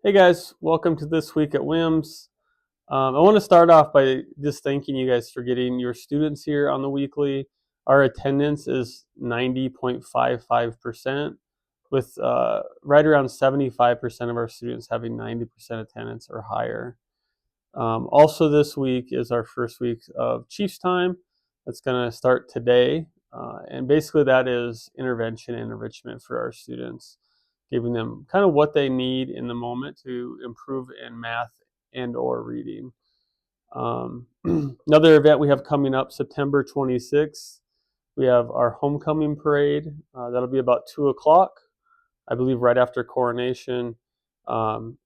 Hey guys, welcome to This Week at WIMS. I want to start off by just thanking you guys for getting your students here on the weekly. Our attendance is 90.55%, with right around 75% of our students having 90% attendance or higher. Also, this week is our first week of Chiefs Time. That's going to start today. And basically, that is intervention and enrichment for our students, giving them kind of what they need in the moment to improve in math and or reading. Another event we have coming up September 26th, we have our homecoming parade. That'll be about 2 o'clock, I believe right after coronation.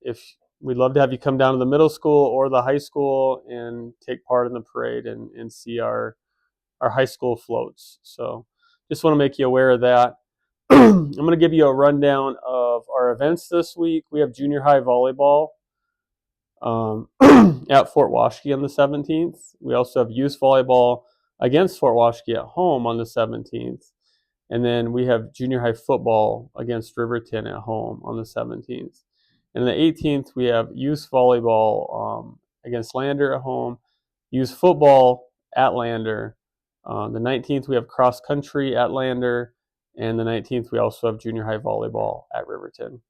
If We'd love to have you come down to the middle school or the high school and take part in the parade and see our high school floats. So just want to make you aware of that. I'm going to give you a rundown of our events this week. We have junior high volleyball at Fort Washakie on the 17th. We also have youth volleyball against Fort Washakie at home on the 17th. And then we have junior high football against Riverton at home on the 17th. And the 18th, we have youth volleyball against Lander at home, youth football at Lander. The 19th, we have cross country at Lander. And the 19th, we also have junior high volleyball at Riverton.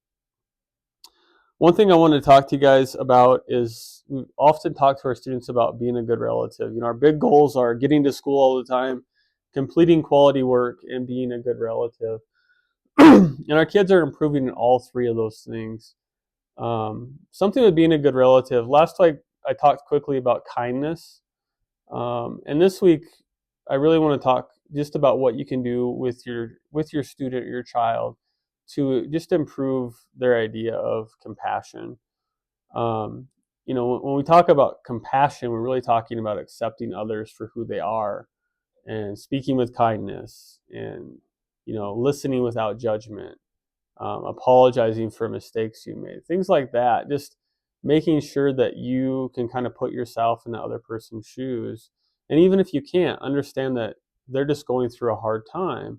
One thing I want to talk to you guys about is we often talk to our students about being a good relative. Our big goals are getting to school all the time, completing quality work, and being a good relative. And our kids are improving in all three of those things. Something with being a good relative. Last week, I talked quickly about kindness. And this week, I really want to talk just about what you can do with your student, your child, to just improve their idea of compassion. When we talk about compassion, we're really talking about accepting others for who they are and speaking with kindness and, listening without judgment, apologizing for mistakes you made, things like that. Just making sure that you can kind of put yourself in the other person's shoes. And even if you can't, understand that they're just going through a hard time.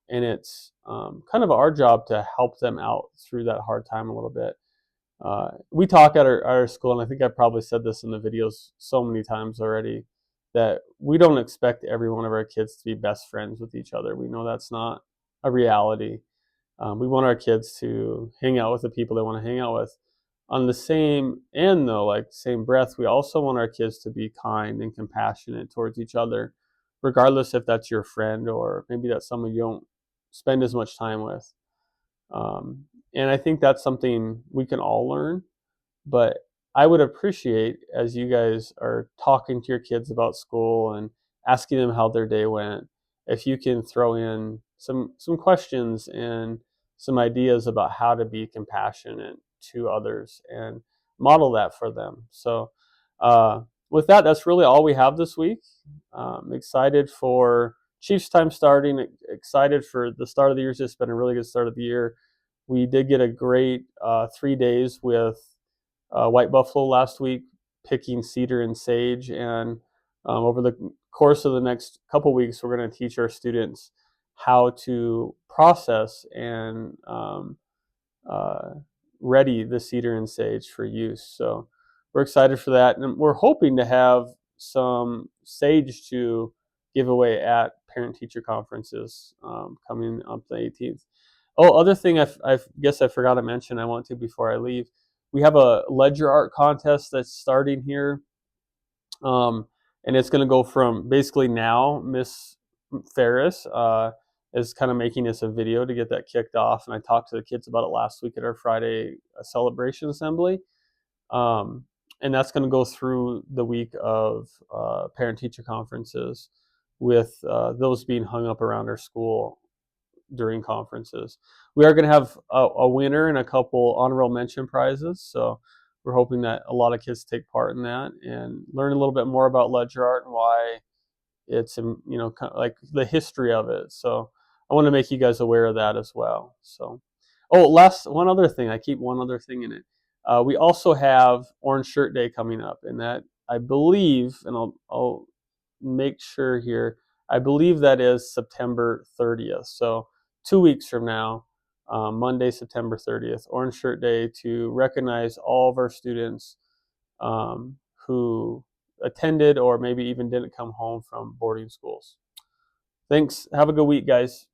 And it's kind of our job to help them out through that hard time a little bit. We talk at our school, and I think I probably said this in the videos so many times already, that we don't expect every one of our kids to be best friends with each other. We know that's not a reality. We want our kids to hang out with the people they want to hang out with. On the same end, though, like same breath, we also want our kids to be kind and compassionate towards each other, regardless if that's your friend or maybe that's someone you don't spend as much time with. And I think that's something we can all learn. But I would appreciate, as you guys are talking to your kids about school and asking them how their day went, if you can throw in some questions and some ideas about how to be compassionate to others and model that for them. So with that, that's really all we have this week. Excited for Chiefs time starting, excited for the start of the year. It's just been a really good start of the year. We did get a great 3 days with White Buffalo last week, picking cedar and sage. And over the course of the next couple weeks, we're going to teach our students how to process and ready the cedar and sage for use. So we're excited for that. And we're hoping to have some sage to give away at parent-teacher conferences coming up the 18th. Oh, other thing I guess I forgot to mention, I want to before I leave. We have a ledger art contest that's starting here. And it's going to go from basically now, Miss Ferris is kind of making us a video to get that kicked off. And I talked to the kids about it last week at our Friday celebration assembly. And that's going to go through the week of parent-teacher conferences, with those being hung up around our school during conferences. We are going to have a winner and a couple honorable mention prizes. So we're hoping that a lot of kids take part in that and learn a little bit more about ledger art and why it's, kind of like the history of it. So I want to make you guys aware of that as well. So, one other thing. I keep one other thing in it. We also have Orange Shirt Day coming up, and that I believe, and I'll make sure here, I believe that is September 30th. So 2 weeks from now, Monday, September 30th, Orange Shirt Day, to recognize all of our students who attended or maybe even didn't come home from boarding schools. Thanks. Have a good week, guys.